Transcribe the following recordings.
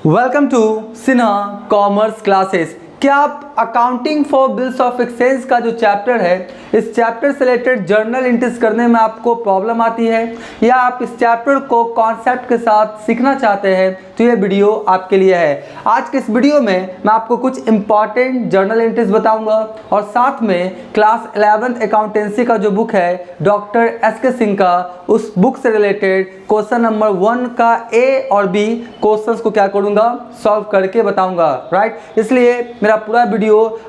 Welcome to Sinha commerce classes. क्या आप accounting for bills of exchange का जो चैप्टर है, इस चैप्टर से रिलेटेड जर्नल एंट्रीज करने में आपको प्रॉब्लम आती है या आप इस चैप्टर को कॉन्सेप्ट के साथ सीखना चाहते हैं तो ये वीडियो आपके लिए है। आज के इस वीडियो में मैं आपको कुछ इंपॉर्टेंट जर्नल एंट्रीज बताऊंगा और साथ में क्लास 11th अकाउंटेंसी का जो बुक है डॉक्टर एस.के. सिंह का, उस बुक से रिलेटेड क्वेश्चन नंबर 1 का ए और बी क्वेश्चंस को क्या करूंगा, सॉल्व करके बताऊंगा। राइट, इसलिए मेरा पूरा वीडियो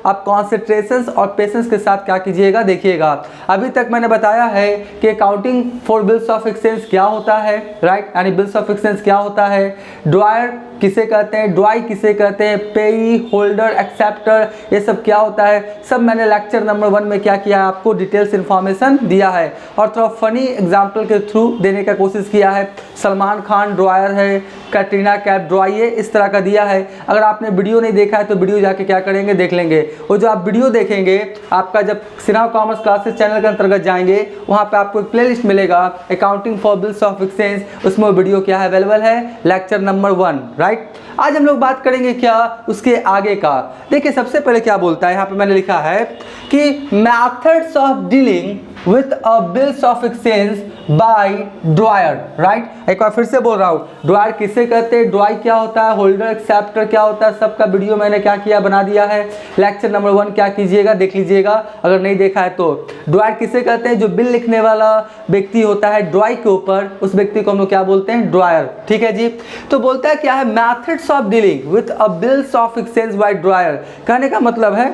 आप कॉन्सेंट्रेशन और पेशेंस के साथ क्या कीजिएगा, देखिएगा। अभी तक मैंने बताया है कि accounting for bills of exchange क्या होता है, राइट, यानी बिल्स ऑफ एक्सचेंज क्या होता है, ड्रॉयर किसे कहते हैं, ड्रॉई किसे कहते हैं, पेई, होल्डर, एक्सेप्टर, ये सब क्या होता है, सब मैंने लेक्चर नंबर 1 में क्या किया है, आपको डिटेल्स इन्फॉर्मेशन दिया है और थोड़ा फनी एग्जाम्पल के थ्रू देने का कोशिश किया है। सलमान खान ड्रॉयर है, कैटरीना कैफ ड्रॉई है, इस तरह का दिया है। अगर आपने वीडियो नहीं देखा है तो वीडियो जाके क्या करेंगे, देख लेंगे। और जो आप वीडियो देखेंगे, आपका जब सिन्हा कॉमर्स क्लासेस चैनल के अंतर्गत जाएंगे, वहाँ पे आपको एक प्लेलिस्ट मिलेगा accounting for bills of exchange, उसमें वीडियो क्या है, अवेलेबल है, लेक्चर नंबर 1। राइट, आज हम लोग बात करेंगे क्या उसके आगे का। देखिए सबसे पहले क्या बोलता है, यहाँ पे मैंने लिखा है कि methods of dealing with a bills of exchange bye dryer. Right, एक बार फिर से बोल रहा हूँ, ड्रॉयर किसे कहते हैं, ड्रॉई क्या होता है, होल्डर एक्सेप्टर क्या होता है, सबका वीडियो मैंने क्या किया, बना दिया है। लेक्चर नंबर 1 क्या कीजिएगा, देख लीजिएगा अगर नहीं देखा है तो। ड्रॉयर किसे कहते हैं, जो बिल लिखने वाला व्यक्ति होता है ड्रॉई के ऊपर, उस व्यक्ति को हम लोग क्या बोलते हैं, ड्रॉयर। ठीक है जी, तो बोलता है क्या है, methods of dealing with a bills of exchange bye dryer. कहने का मतलब है,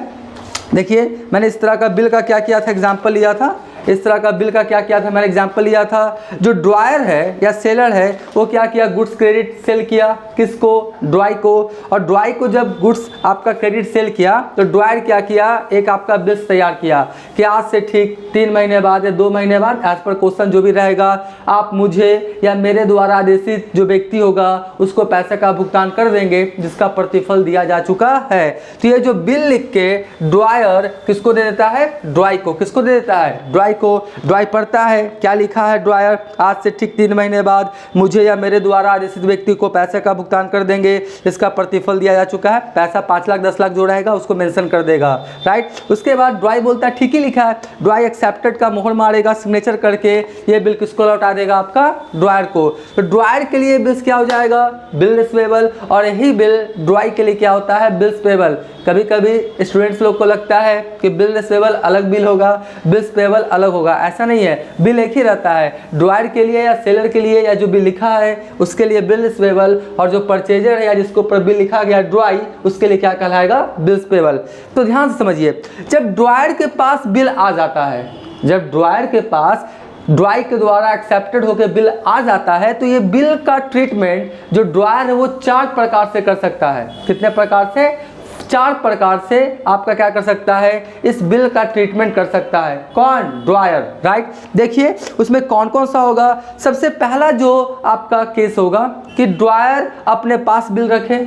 देखिए मैंने इस तरह का बिल का क्या किया था, एग्जाम्पल लिया था, इस तरह का बिल का क्या किया था, मैंने एग्जांपल लिया था। जो ड्रॉयर है या सेलर है वो क्या किया, गुड्स क्रेडिट सेल किया, किसको, ड्रॉई को। और ड्रॉई को जब गुड्स आपका क्रेडिट सेल किया तो ड्रॉयर क्या किया, एक आपका बिल्स तैयार किया कि आज से ठीक 3 महीने बाद या 2 महीने बाद, एज पर क्वेश्चन जो भी रहेगा, आप मुझे या मेरे द्वारा आदेशित जो व्यक्ति होगा उसको पैसे का भुगतान कर देंगे जिसका प्रतिफल दिया जा चुका है। तो ये जो बिल लिख के ड्रॉयर किसको दे देता है, ड्रॉई को। किसको दे देता है, ड्रॉई को। ड्रॉई पढ़ता है, क्या लिखा है, ड्रॉयर आज से ठीक 3 महीने बाद मुझे या मेरे द्वारा आदेशित व्यक्ति को पैसे का भुगतान कर देंगे, इसका प्रतिफल दिया जा चुका है। पैसा 5 लाख 10 लाख जो रहेगा उसको मेंशन कर देगा। राइट, उसके बाद ड्रॉई बोलता है ठीक ही लिखा है, ड्रॉई एक्सेप्टेड का मोहर मारेगा सिग्नेचर करके, ये बिल किसको लौटा देगा, आपका ड्रॉयर को। तो ड्रॉयर के लिए बिल्स क्या हो जाएगा, बिल रिसीवेबल, और यही बिल ड्रॉई के लिए क्या होता है, बिल्स पेबल। कभी कभी स्टूडेंट्स लोग को लगता है कि बिल रिसीवेबल अलग बिल होगा, बिल्स पेबल अलग होगा, ऐसा नहीं है, बिल एक ही रहता है। ड्रॉयर के लिए या सेलर के लिए या जो बिल लिखा है उसके लिए बिल रिसीवेबल, और जो परचेजर है या जिसको ऊपर बिल लिखा गया ड्रॉई, उसके लिए क्या कहलाएगा, बिल्स पेबल। तो ध्यान से समझिए, जब ड्रॉयर के पास बिल आ जाता है, जब ड्रॉयर के पास ड्रॉई के द्वारा एक्सेप्टेड होकर बिल आ जाता है, तो ये बिल का ट्रीटमेंट जो ड्रॉयर है वो 4 प्रकार से कर सकता है। कितने प्रकार से, 4 प्रकार से आपका क्या कर सकता है, इस बिल का ट्रीटमेंट कर सकता है। कौन, ड्रॉयर। राइट, देखिए उसमें कौन कौन सा होगा। सबसे पहला जो आपका केस होगा कि ड्रॉयर अपने पास बिल रखे,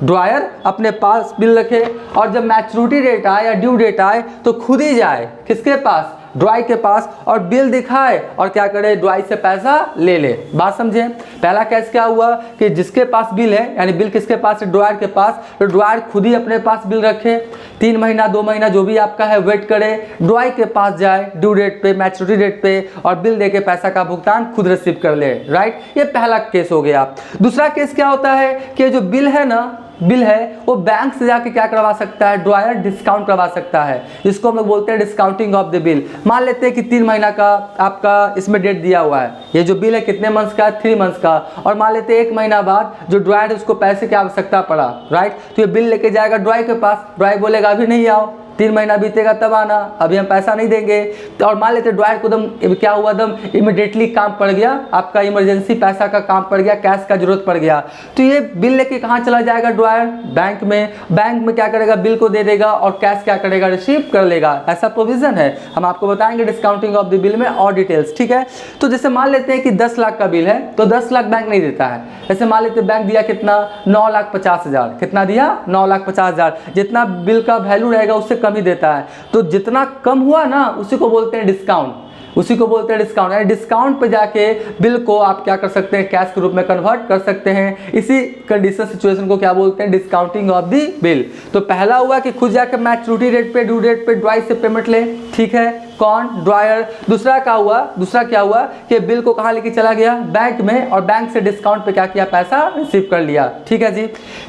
ड्रॉयर अपने पास बिल रखे, और जब मैच्योरिटी डेट आए या ड्यू डेट आए तो खुद ही जाए किसके पास, ड्रॉई के पास, और बिल दिखाए और क्या करे, ड्रॉई से पैसा ले ले। बात समझे। पहला केस क्या हुआ कि जिसके पास बिल है, यानी बिल किसके पास है, ड्रॉयर के पास, तो ड्रॉयर खुद ही अपने पास बिल रखे, 3 महीना 2 महीना जो भी आपका है वेट करे, ड्रॉई के पास जाए ड्यू डेट पे, मैच्योरिटी डेट पे, और बिल देके पैसा का भुगतान खुद रिसीव कर ले। राइट, ये पहला केस हो गया। दूसरा केस क्या होता है कि जो बिल है ना, बिल है वो बैंक से जाके क्या करवा सकता है, ड्रॉयर डिस्काउंट करवा सकता है, जिसको हम लोग बोलते हैं डिस्काउंटिंग ऑफ द बिल। मान लेते हैं कि 3 महीना का आपका इसमें डेट दिया हुआ है, ये जो बिल है कितने मंथ्स का, 3 मंथ्स का, और मान लेते हैं 1 महीना बाद जो ड्रॉयर है उसको पैसे की आवश्यकता पड़ा। राइट, तो ये बिल लेके जाएगा ड्रॉई के पास, ड्रॉई बोलेगा अभी नहीं आओ, 3 महीना बीतेगा तब आना, अभी हम पैसा नहीं देंगे। तो और मान लेते ड्रॉयर को दम क्या हुआ, दम इमिडिएटली काम पड़ गया, आपका इमरजेंसी पैसा का काम पड़ गया, कैश का जरूरत पड़ गया, तो ये बिल लेके कहाँ चला जाएगा ड्रॉयर, बैंक में। बैंक में क्या करेगा, बिल को दे देगा और कैश क्या करेगा, रिसीव कर लेगा। ऐसा प्रोविजन है, हम आपको बताएंगे डिस्काउंटिंग ऑफ द बिल में और डिटेल्स। ठीक है, तो जैसे मान लेते हैं कि 10 लाख का बिल है तो 10 लाख बैंक नहीं देता है। जैसे मान लेते बैंक दिया कितना, 9,50,000, कितना दिया, 9,50,000, जितना बिल का वैल्यू रहेगा उससे कम ही देता है। तो जितना कम हुआ ना उसी को बोलते हैं डिस्काउंट। उसी को बोलते हैं डिस्काउंट। यानी डिस्काउंट पे जाके बिल को आप क्या कर सकते हैं, कैश के रूप में कन्वर्ट कर सकते हैं। इसी कंडीशन सिचुएशन को क्या बोलते हैं, डिस्काउंटिंग ऑफ द बिल। तो पहला हुआ कि खुद जाकर मैच्योरिटी डेट पे, ड्यू डेट पे ड्राई से पेमेंट ले, ठीक है, कौन, ड्रायर। दूसरा क्या हुआ कि बिल को कहाँ लेके चला गया, बैंक में, और बैंक से डिस्काउंट पे क्या किया, पैसा रिसीव कर लिया, ठीक है जी।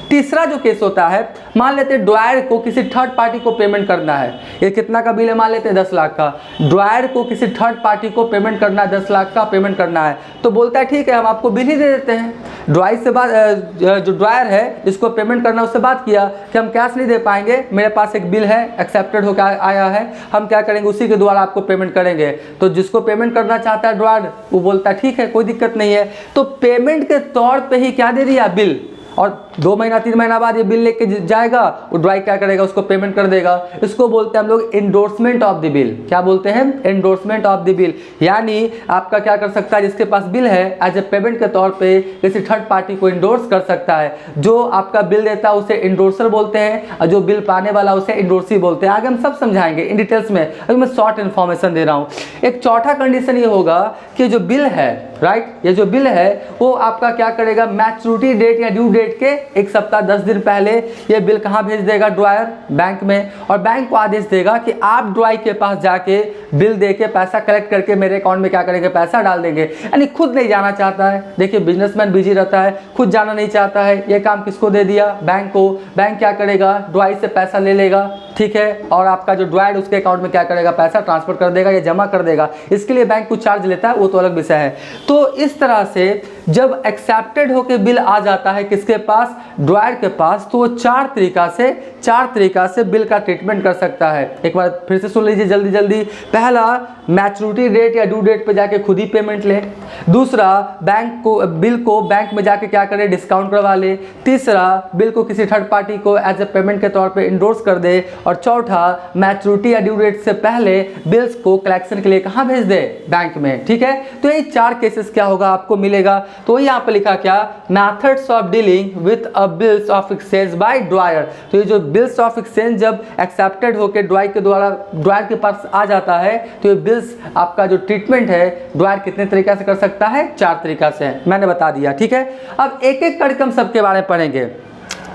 तीसरा जो केस होता है, मान लेते हैं ड्रायर को किसी थर्ड पार्टी को पेमेंट करना है। ये कितना का बिल है, मान लेते हैं 10 लाख का। ड्रायर को किसी थर्ड पार्टी को पेमेंट करना है, 10 लाख का पेमेंट करना है। तो बोलता है ठीक है, हम आपको बिल ही दे देते हैं। ड्रायर से बात, जो ड्रायर है जिसको पेमेंट करना, उससे बात किया कि हम कैश नहीं दे पाएंगे, मेरे पास एक बिल है, एक्सेप्टेड होकर आया है, हम क्या करेंगे, उसी के द्वारा आपको पेमेंट करेंगे। तो जिसको पेमेंट करना चाहता है ड्रायर, वो बोलता है ठीक है, कोई दिक्कत नहीं है। तो पेमेंट के तौर पे ही क्या दे दिया, बिल, और 2 महीना 3 महीना बाद ये बिल लेके जाएगा, वो ड्राई क्या करेगा, उसको पेमेंट कर देगा। इसको बोलते हैं हम लोग एंडोर्समेंट ऑफ द बिल। क्या बोलते हैं, एंडोर्समेंट ऑफ द बिल। यानी आपका क्या कर सकता है, जिसके पास बिल है, एज ए पेमेंट के तौर पे किसी थर्ड पार्टी को एंडोर्स कर सकता है। जो आपका बिल देता है उसे एंडोर्सर बोलते हैं, और जो बिल पाने वाला उसे एंडोर्सी बोलते हैं। आगे हम सब समझाएंगे इन डिटेल्स में, अभी मैं शॉर्ट इन्फॉर्मेशन दे रहा हूँ। एक चौथा कंडीशन ये होगा कि जो बिल है, राइट, ये जो बिल है वो आपका क्या करेगा, मैच्योरिटी डेट या ड्यू डेट के 1 सप्ताह 10 दिन पहले ये बिल कहाँ भेज देगा, ड्रायर, बैंक में। और बैंक को आदेश देगा कि आप ड्राई के पास जाके बिल दे के पैसा कलेक्ट करके मेरे अकाउंट में क्या करेंगे, पैसा डाल देंगे। यानी खुद नहीं जाना चाहता है, देखिए बिजनेसमैन बिजी रहता है, खुद जाना नहीं चाहता है, ये काम किसको दे दिया, बैंक को। बैंक क्या करेगा, ड्राई से पैसा ले लेगा, ठीक है, और आपका जो ड्राइड उसके अकाउंट में क्या करेगा, पैसा ट्रांसफर कर देगा या जमा कर देगा। इसके लिए बैंक कुछ चार्ज लेता है, वो तो अलग विषय है। तो इस तरह से जब एक्सेप्टेड होके बिल आ जाता है किसके पास, ड्रायर के पास, तो वो चार तरीका से बिल का ट्रीटमेंट कर सकता है। एक बार फिर से सुन लीजिए जल्दी जल्दी। पहला, मैच्योरिटी डेट या ड्यू डेट पे जाके खुद ही पेमेंट ले। दूसरा, बिल को बैंक में जाके क्या करे, डिस्काउंट करवा ले। तीसरा, बिल को किसी थर्ड पार्टी को एज ए पेमेंट के तौर पे इंडोर्स कर दे। और चौथा, मैच्योरिटी या ड्यू डेट से पहले बिल्स को कलेक्शन के लिए कहाँ भेज दे, बैंक में, ठीक है। तो ये 4 केसेस क्या होगा, आपको मिलेगा। तो यहाँ पे लिखा क्या, methods of dealing with a bills of exchange bye dryer. तो ये जो बिल्स ऑफ एक्सचेंज जब एक्सेप्टेड होकर ड्रायर के द्वारा ड्रायर के पास आ जाता है, तो ये बिल्स आपका जो ट्रीटमेंट है ड्रायर कितने तरीका से कर सकता है, 4 तरीका से, मैंने बता दिया, ठीक है। अब एक एक करके हम सबके बारे में पढ़ेंगे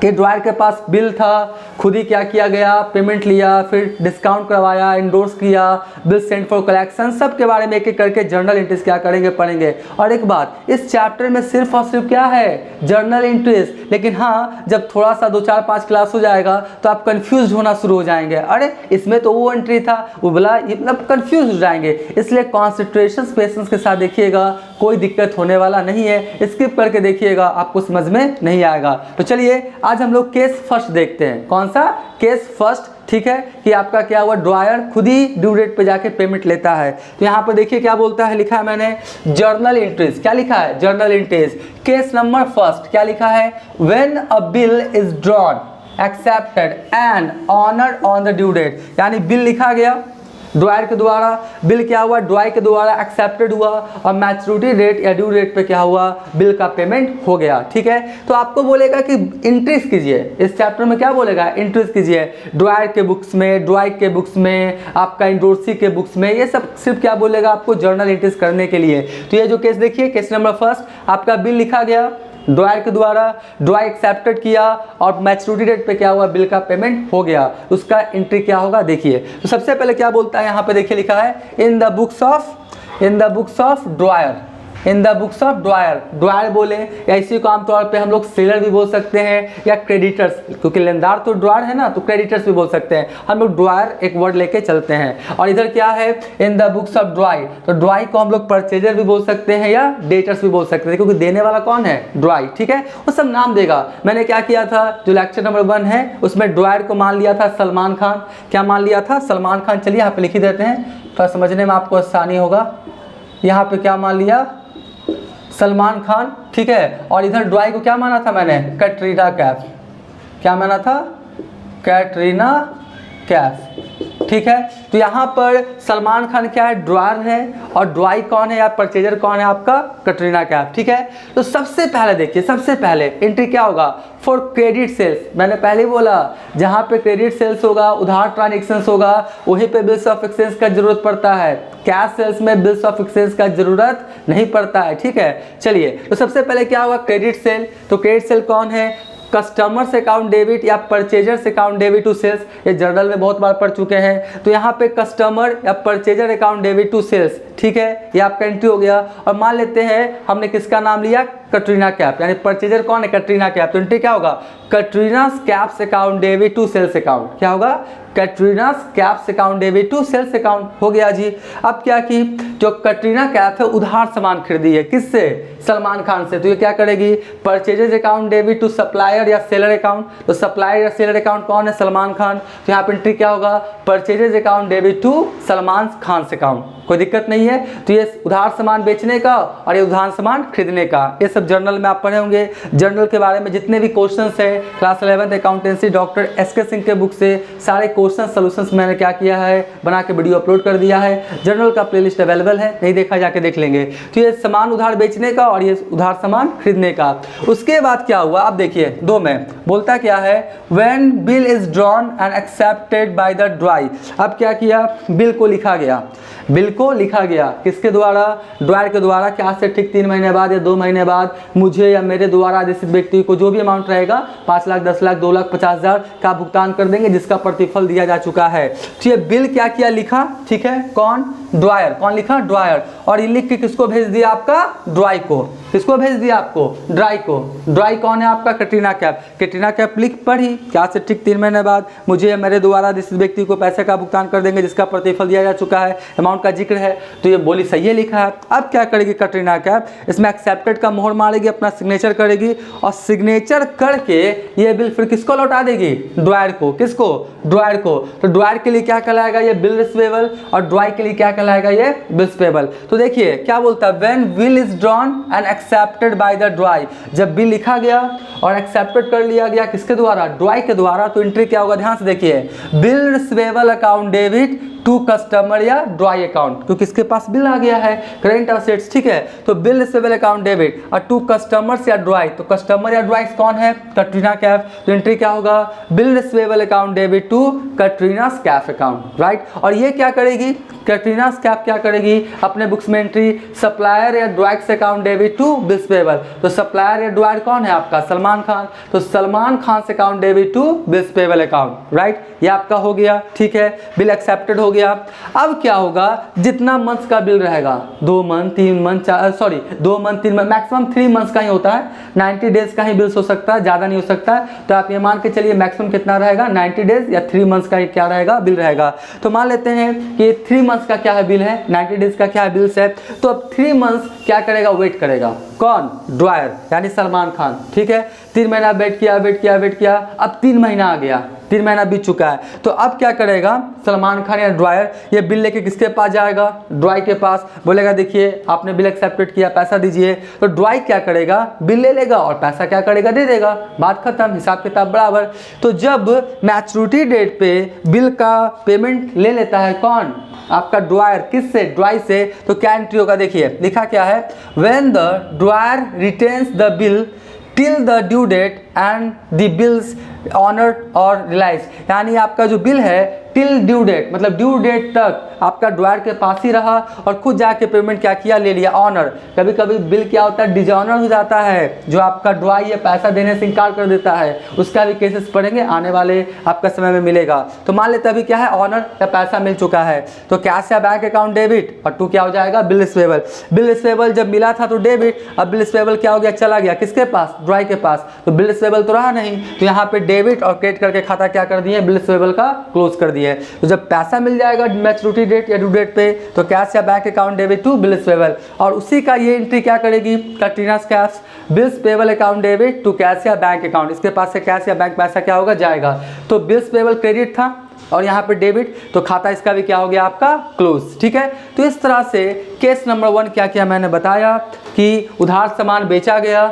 कि ड्रायर के पास बिल था, खुद ही क्या किया गया, पेमेंट लिया, फिर डिस्काउंट करवाया, इंडोर्स किया, बिल सेंड फॉर कलेक्शन, सब के बारे में एक एक करके जर्नल एंट्रीज क्या करेंगे, पढ़ेंगे। और एक बात, इस चैप्टर में सिर्फ और सिर्फ क्या है, जर्नल एंट्रीज। लेकिन हाँ, जब थोड़ा सा 2 4 5 क्लास हो जाएगा तो आप कंफ्यूज होना शुरू हो जाएंगे, अरे इसमें तो वो एंट्री था, वो बोला, मतलब कंफ्यूज हो जाएंगे। इसलिए कॉन्सेंट्रेशन पेशेंस के साथ देखिएगा, कोई दिक्कत होने वाला नहीं है। स्किप करके देखिएगा, आपको समझ में नहीं आएगा। तो चलिए आज हम लोग केस फर्स्ट देखते हैं। कौन सा, केस फर्स्ट, ठीक है, कि आपका क्या हुआ, ड्रायर खुद ही ड्यू डेट पे जाके पेमेंट लेता है। तो यहाँ पर देखिए क्या बोलता है, लिखा है मैंने जर्नल एंट्रीज। क्या लिखा है, journal entries. Case number first क्या लिखा है, when a bill is drawn, accepted and honoured on the due date. यानी बिल लिखा गया ड्रायर के द्वारा, बिल क्या हुआ, ड्रायर के द्वारा एक्सेप्टेड हुआ, और मैच्योरिटी डेट या ड्यू डेट पे क्या हुआ, बिल का पेमेंट हो गया, ठीक है। तो आपको बोलेगा कि एंट्रीज कीजिए, इस चैप्टर में क्या बोलेगा, एंट्रीज कीजिए ड्रायर के बुक्स में, ड्रायर के बुक्स में, आपका इंडोर्सी के बुक्स में, ये सब सिर्फ क्या बोलेगा आपको, जर्नल एंट्रीज करने के लिए। तो ये जो केस देखिए, केस नंबर फर्स्ट, आपका बिल लिखा गया ड्रायर के द्वारा, ड्रायर एक्सेप्टेड किया, और मैच्योरिटी डेट पे क्या हुआ, बिल का पेमेंट हो गया, उसका एंट्री क्या होगा देखिए। तो सबसे पहले क्या बोलता है, यहाँ पे देखिए लिखा है, इन the books of dryer, in the books of dryer. Dryer बोले या इसी को आमतौर पे हम लोग सेलर भी बोल सकते हैं, या क्रेडिटर्स, क्योंकि लेनदार तो ड्रायर है ना, तो क्रेडिटर्स भी बोल सकते हैं। हम लोग ड्रायर एक वर्ड लेके चलते हैं। और इधर क्या है, इन द बुक्स ऑफ ड्राई, तो ड्राई को हम लोग परचेजर भी बोल सकते हैं या डेटर्स भी बोल सकते हैं, क्योंकि देने वाला कौन है, ड्राई, ठीक है। वो सब नाम देगा। मैंने क्या किया था, जो लेक्चर नंबर 1 है उसमें ड्रायर को मान लिया था सलमान खान। क्या मान लिया था, सलमान खान। चलिए यहाँ पे लिख ही देते हैं, थोड़ा समझने में आपको आसानी होगा। यहाँ पे क्या मान लिया, सलमान खान, ठीक है। और इधर ड्राई को क्या माना था मैंने, कैटरीना कैफ। क्या माना था, कैटरीना कैफ, ठीक है। तो यहाँ पर सलमान खान क्या है, ड्रॉयर है, और ड्रॉई कौन है या परचेजर कौन है आपका, कटरीना कैफ, ठीक है। तो सबसे पहले देखिए, सबसे पहले एंट्री क्या होगा, फॉर क्रेडिट सेल्स। मैंने पहले बोला जहाँ पे क्रेडिट सेल्स होगा, उधार ट्रांजेक्शंस होगा, वहीं पे बिल्स ऑफ एक्सचेंज का जरूरत पड़ता है। कैश सेल्स में बिल्स ऑफ एक्सचेंज का जरूरत नहीं पड़ता है, ठीक है। चलिए, तो सबसे पहले क्या होगा, क्रेडिट सेल। तो क्रेडिट सेल कौन है, कस्टमर्स अकाउंट डेबिट या purchasers account debit to sales, ये जर्नल में बहुत बार पढ़ चुके हैं। तो यहाँ पे कस्टमर या purchaser account debit to sales, ठीक है, ये आपका एंट्री हो गया। और मान लेते हैं हमने किसका नाम लिया, कटरीना कैफ, यानी परचेजर कौन है, कटरीना कैफ। तो एंट्री क्या होगा, Katrina Kaif's account debit to sales account, क्या होगा, Katrina Kaif's account debit to sales account, हो गया जी। अब क्या की, जो कटरीना कैफ है उधार सामान खरीदी है, किससे, सलमान खान से, तो ये क्या करेगी, purchaser account debit to supplier या सेलर अकाउंट। तो सप्लायर या सेलर अकाउंट कौन है, सलमान खान। तो यहाँ पे एंट्री क्या होगा, purchaser account debit to Salman Khan account, कोई दिक्कत नहीं है। तो ये उधार सामान बेचने का और ये उधार सामान खरीदने का, ये सब जर्नल में आप पढ़े होंगे। जर्नल के बारे में जितने भी क्वेश्चंस है class 11th accountancy doctor SK Singh के बुक से, सारे क्वेश्चन सॉल्यूशंस मैंने क्या किया है, बना के वीडियो अपलोड कर दिया है। जर्नल का प्लेलिस्ट अवेलेबल है, नहीं देखा जाके देख लेंगे। तो ये सामान उधार बेचने का और ये उधार सामान खरीदने का। उसके बाद क्या हुआ, आप देखिए 2 में बोलता क्या है, when bill is drawn and accepted by the ड्रॉई। अब क्या किया, बिल को लिखा गया, बिल को लिखा गया किसके द्वारा, ड्रॉयर के द्वारा, कि आज से ठीक 3 महीने बाद या 2 महीने बाद मुझे या मेरे द्वारा आदेशित व्यक्ति को जो भी अमाउंट रहेगा 5 लाख, 10 लाख, 2 लाख, 50,000 का भुगतान कर देंगे, जिसका प्रतिफल दिया जा चुका है। तो ये बिल क्या किया, लिखा, ठीक है, कौन, ड्रॉयर, कौन लिखा, ड्रॉयर। और ये लिख के किसको भेज दिया, आपका ड्रॉई को, किसको भेज दिया, आपको ड्रॉई को। ड्रॉई कौन है आपका, कटरीना कैफ। कटरीना कैफ लिख पढ़ी कि आज से ठीक 3 महीने बाद मुझे मेरे द्वारा आदेशित व्यक्ति को पैसे का भुगतान कर देंगे, जिसका प्रतिफल दिया जा चुका है, अमाउंट का जिक्र है। तो ये बोली सही है, लिखा है। अब क्या करेगी कटरीना कैफ, इसमें एक्सेप्टेड का मोहर मारेगी, अपना सिग्नेचर करेगी, और सिग्नेचर करके ये बिल फिर किसको लौटा देगी, ड्रॉयर को। किसको, ड्रॉयर को। तो ड्रॉयर के लिए क्या कहलाएगा, ये बिल रिसीवेबल, और ड्रॉई के लिए क्या कहलाएगा, ये बिल्स पेबल। तो देखिए क्या बोलता है, when bill is drawn and accepted by the ड्रॉई, जब बिल लिखा गया और एक्सेप्टेड कर लिया गया किसके द्वारा, ड्रॉई के द्वारा। तो एंट्री क्या होगा, ध्यान से देखिए, bill receivable account debit to customer या ड्रॉई अकाउंट, क्योंकि इसके पास बिल आ गया है, करेंट असेट्स, ठीक है। तो बिल रिसीवेबल अकाउंट डेबिट और टू कस्टमर्स या ड्रॉई, तो कस्टमर या ड्रॉई कौन है, कटरीना कैफ। तो एंट्री क्या होगा, bill receivable account debit to Katrina Kaif account, right. और ये क्या करेगी, कटरीना कैफ क्या करेगी, अपने बुक्स में एंट्री, सप्लायर या drawer's account debit to bills payable. तो सप्लायर या ड्रॉयर कौन है आपका, सलमान खान। तो सलमान खान से account debit to bills payable account, right. ये आपका हो गया, ठीक है, बिल एक्सेप्टेड हो गया। अब क्या होगा, जितना मंथ्स का बिल रहेगा, 2 month, 3 month, 2 month, 3 month, maximum 3 months का ही होता है, 90 डेज का ही बिल्स हो सकता है, ज़्यादा नहीं हो सकता है। तो आप ये मान के चलिए मैक्सिमम कितना रहेगा, 90 डेज या 3 मंथ्स का ही क्या रहेगा, बिल रहेगा। तो मान लेते हैं कि 3 मंथ्स का क्या है बिल है, 90 डेज का क्या है बिल्स है। तो अब 3 मंथ्स क्या करेगा, वेट करेगा, कौन, ड्रॉयर यानी सलमान खान, ठीक है। 3 महीना वेट किया, वेट किया, वेट किया, अब 3 महीना आ गया, 3 महीना बीत चुका है। तो अब क्या करेगा सलमान खान या ड्रॉयर, ये बिल लेके किसके पास जाएगा, ड्रॉई के पास, बोलेगा देखिए आपने बिल एक्सेप्टेड किया, पैसा दीजिए। तो ड्रॉई क्या करेगा, बिल ले लेगा और पैसा क्या करेगा, दे देगा, बात खत्म, हिसाब किताब बराबर। तो जब मैच्योरिटी डेट पे बिल का पेमेंट ले लेता है कौन, आपका ड्रॉयर, किससे, ड्रॉई से। तो क्या एंट्री होगा, देखिए लिखा क्या है, when the drawer retains the bill till the due date and the bills honoured और रिलाइज, यानी आपका जो बिल है टिल ड्यू डेट, मतलब ड्यू डेट तक आपका ड्रॉयर के पास ही रहा और खुद जाके पेमेंट क्या किया, ले लिया, ऑनर। कभी कभी बिल क्या होता है, डिजॉनर हो जाता है, जो आपका ड्रॉई ये पैसा देने से इनकार कर देता है, उसका भी केसेस पढ़ेंगे आने वाले आपका समय में मिलेगा। तो मान लेते अभी क्या है, ऑनर या पैसा मिल चुका है, तो कैश या बैंक अकाउंट डेबिट और टू क्या हो जाएगा, बिल रिसीवेबल। बिल रिसीवेबल जब मिला था तो डेबिट, अब बिल रिसीवेबल क्या हो गया, चला गया किसके पास, ड्रॉई के पास। तो बिल रिसीवेबल तो रहा नहीं, तो यहाँ पे डेबिट और क्रेडिट करके खाता क्या कर दिए, बिल रिसीवेबल का क्लोज कर दिए। तो जब पैसा मिल जाएगा मैच्योरिटी डेट या ड्यू डेट पे, तो कैश या bank account debit to bill receivable, और उसी का ये एंट्री क्या करेगी, Katrina Kaif, bills payable account debit to cash या बैंक अकाउंट, इसके पास से कैश या बैंक पैसा क्या होगा, जाएगा। तो बिल्स पेबल क्रेडिट था और यहाँ पे डेबिट, तो खाता इसका भी क्या हो गया आपका क्लोज, ठीक है। तो इस तरह से केस नंबर 1 क्या किया मैंने बताया कि उधार सामान बेचा गया,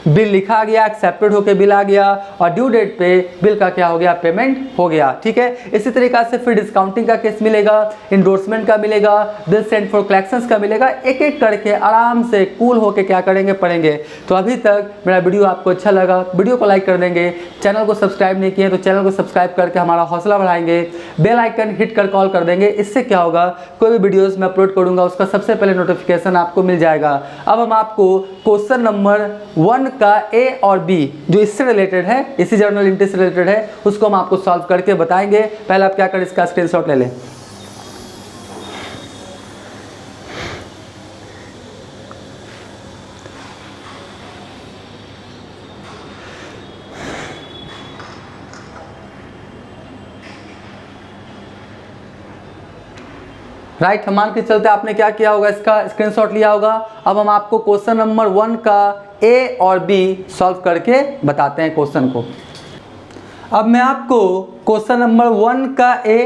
बिल लिखा गया, एक्सेप्टेड होके बिल आ गया और ड्यू डेट पे बिल का क्या हो गया, पेमेंट हो गया। ठीक है, इसी तरीका से फिर डिस्काउंटिंग का केस मिलेगा, इंडोर्समेंट का मिलेगा, बिल सेंड फॉर कलेक्शंस का मिलेगा। एक एक करके आराम से कूल होके क्या करेंगे, पढ़ेंगे। तो अभी तक मेरा वीडियो आपको अच्छा लगा, वीडियो को लाइक कर देंगे, चैनल को सब्सक्राइब नहीं किए तो चैनल को सब्सक्राइब करके हमारा हौसला बढ़ाएंगे, बेल आइकन हिट कर कॉल कर देंगे। इससे क्या होगा, कोई भी वीडियोस मैं अपलोड करूंगा उसका सबसे पहले नोटिफिकेशन आपको मिल जाएगा। अब हम आपको क्वेश्चन नंबर 1 का ए और बी जो इससे रिलेटेड है, इसी जर्नल एंट्री से रिलेटेड है, उसको हम आपको सॉल्व करके बताएंगे। पहले आप क्या करें, इसका स्क्रीनशॉट ले लें। राइट, हम मान के चलते आपने क्या किया होगा, इसका स्क्रीनशॉट लिया होगा। अब हम आपको क्वेश्चन नंबर 1 का ए और बी सॉल्व करके बताते हैं क्वेश्चन को। अब मैं आपको क्वेश्चन नंबर 1 का ए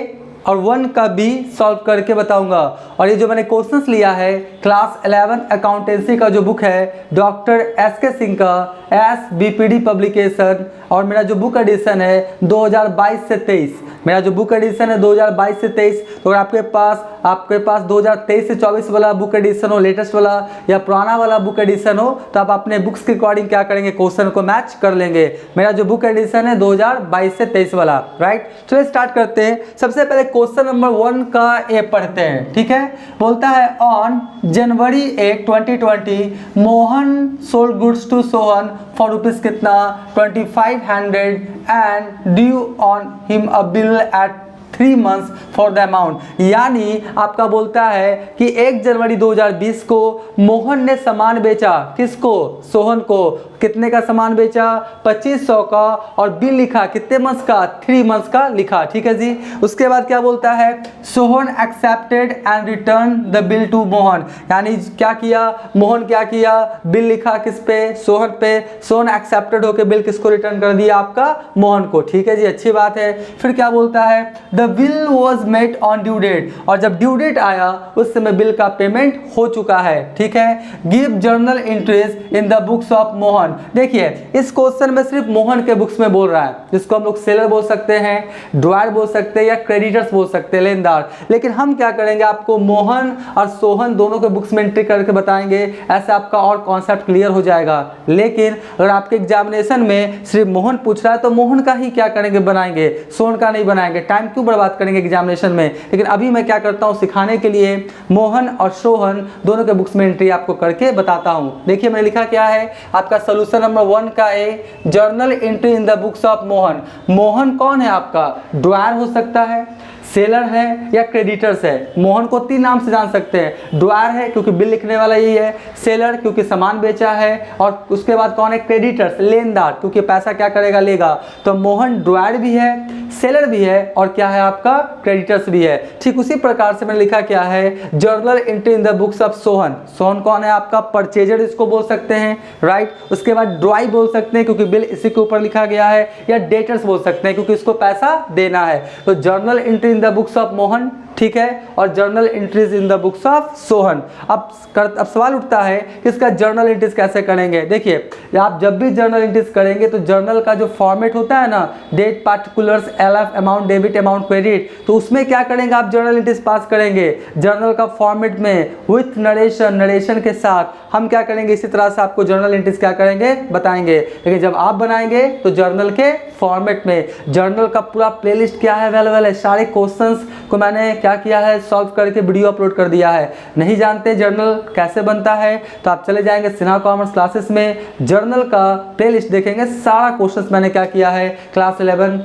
और 1 का बी सॉल्व करके बताऊंगा। और ये जो मैंने क्वेश्चंस लिया है क्लास 11 अकाउंटेंसी का जो बुक है डॉक्टर SK सिंह का SBPD पब्लिकेशन, और मेरा जो बुक एडिशन है 2022 से 23, मेरा जो बुक एडिशन है 2022 से 23। तो अगर आपके पास 2023 से 24 वाला बुक एडिशन हो, लेटेस्ट वाला या पुराना वाला बुक एडिशन हो, तो आप अपने बुक्स के अकॉर्डिंग क्या करेंगे, क्वेश्चन को मैच कर लेंगे। मेरा जो बुक एडिशन है 2022 से 23 वाला। राइट, चलिए स्टार्ट करते हैं। सबसे पहले क्वेश्चन नंबर 1 का ए पढ़ते हैं। ठीक है, बोलता है on January 1, 2020 Mohan sold goods to Sohan for rupees कितना, 2500 and due on him a bill at 3 months for the amount. यानी आपका बोलता है कि 1 जनवरी 2020 को मोहन ने सामान बेचा, किसको, सोहन को। कितने का सामान बेचा, 2500 का, और बिल लिखा कितने मंथ्स का, 3 months का लिखा। ठीक है जी। उसके बाद क्या बोलता है, Sohan accepted and return the bill to Mohan. यानी क्या किया, मोहन क्या किया, बिल लिखा किस पे, सोहन पे, सोहन एक्सेप्टेड होकर बिल किसको रिटर्न कर दिया, आपका मोहन को। ठीक है जी, अच्छी बात है। फिर क्या बोलता है, the bill was met on due date, और जब ड्यू डेट आया उस समय बिल का पेमेंट हो चुका है। ठीक है, give journal entries in the books of Mohan. देखिए इस क्वेश्चन में सिर्फ मोहन के बुक्स में बोल रहा है, जिसको हम लोग सेलर बोल सकते हैं, ड्रायर बोल सकते हैं, या क्रेडिटर्स बोल सकते हैं, लेनदार। लेकिन हम क्या करेंगे, आपको मोहन और सोहन दोनों के बुक्स में एंट्री करके बताएंगे, ऐसे आपका और कॉन्सेप्ट क्लियर हो जाएगा। लेकिन अगर आपके एग्जामिनेशन में सिर्फ मोहन पूछ रहा है तो मोहन का ही क्या करेंगे, बनाएंगे, सोहन का नहीं बनाएंगे। टाइम क्यों बर्बाद करेंगे एग्जामिनेशन में। लेकिन अभी मैं क्या करता हूं, सिखाने के लिए मोहन और सोहन दोनों के बुक्स में एंट्री आपको करके बताता हूं। देखिए मैंने लिखा क्या है, आपका सोल्यूशन नंबर 1 का A, journal entry in the books of Mohan. Mohan कौन है आपका, ड्रायर हो सकता है, सेलर है, या क्रेडिटर्स है। मोहन को 3 नाम से जान सकते हैं, ड्रायर है क्योंकि बिल लिखने वाला यही है, सेलर क्योंकि सामान बेचा है, और उसके बाद कौन है, क्रेडिटर्स, लेनदार, क्योंकि पैसा क्या करेगा, लेगा। तो मोहन ड्रायर भी है, सेलर भी है, और क्या है आपका, क्रेडिटर्स भी है। ठीक उसी प्रकार से मैंने लिखा क्या है, journal entry in the books of Sohan. Sohan कौन है आपका, परचेजर इसको बोल सकते हैं। राइट, उसके बाद ड्राई बोल सकते हैं क्योंकि बिल इसी के ऊपर लिखा गया है, या डेटर्स बोल सकते हैं क्योंकि इसको पैसा देना है। तो journal entry in the books of Mohan, ठीक है, और journal entries in the books of Sohan. अब सवाल उठता है कि इसका जर्नल एंट्रीज कैसे करेंगे। देखिए आप जब भी जर्नल एंट्रीज करेंगे तो जर्नल का जो फॉर्मेट होता है ना, date, particulars, LF, amount, debit, amount, credit, तो उसमें क्या करेंगे, आप जर्नल एंट्रीज पास करेंगे जर्नल का फॉर्मेट में विथ नरेशन, नरेशन के साथ हम क्या करेंगे, इसी तरह से आपको जर्नल एंट्रीज क्या करेंगे, बताएंगे। लेकिन जब आप बनाएंगे तो जर्नल के फॉर्मेट में। जर्नल का पूरा प्लेलिस्ट क्या है, अवेलेबल है, सारे क्वेश्चंस को मैंने क्या किया है, सॉल्व करके वीडियो अपलोड कर दिया है। नहीं जानते जर्नल कैसे बनता है तो आप चले जाएंगे सिन्हा कॉमर्स क्लासेस में, जर्नल का प्लेलिस्ट देखेंगे, सारा क्वेश्चंस मैंने क्या किया है, क्लास 11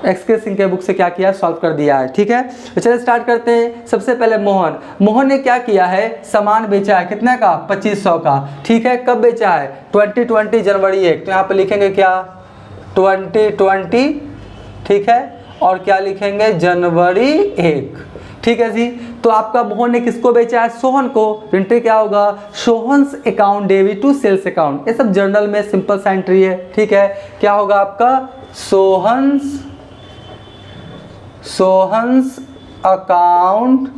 SK सिंह के बुक से क्या किया, सॉल्व कर दिया है। ठीक है, तो चलिए स्टार्ट करते हैं। सबसे पहले मोहन ने क्या किया है, सामान बेचा है, कितने का, 2500 का। ठीक है, कब बेचा है, 2020 जनवरी 1। तो यहाँ पे लिखेंगे क्या, 2020, ठीक है, और क्या लिखेंगे, जनवरी 1। ठीक है जी। तो आपका मोहन ने किसको बेचा है, सोहन को। एंट्री क्या होगा, Sohan's account debit to sales account. ये सब जर्नल में सिंपल सा एंट्री है। ठीक है, क्या होगा आपका, सोहन्स अकाउंट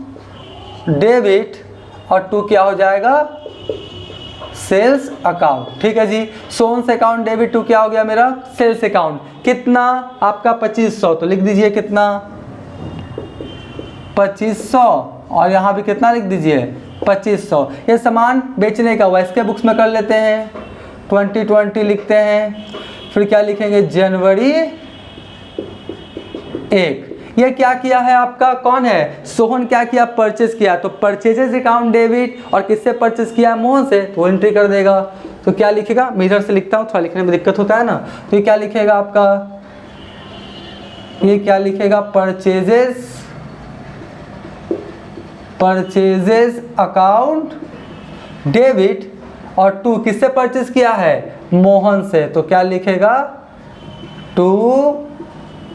डेबिट, और टू क्या हो जाएगा, सेल्स अकाउंट। ठीक है जी, सोन्स अकाउंट डेबिट टू क्या हो गया मेरा सेल्स अकाउंट। कितना आपका 2500, तो लिख दीजिए कितना 2500, और यहाँ भी कितना लिख दीजिए 2500। ये सामान बेचने का हुआ, इसके बुक्स में कर लेते हैं 2020 लिखते हैं। फिर क्या लिखेंगे जनवरी 1। ये क्या किया है आपका, कौन है सोहन, क्या किया परचेज किया, तो परचेजेस अकाउंट डेबिट, और किससे परचेज किया मोहन से, तो एंट्री कर देगा। तो क्या लिखेगा, मिरर से लिखता हूँ थोड़ा लिखने में दिक्कत होता है ना, तो ये क्या लिखेगा आपका, ये क्या लिखेगा परचेजेस अकाउंट डेबिट, और टू किससे परचेज किया है मोहन से, तो क्या लिखेगा टू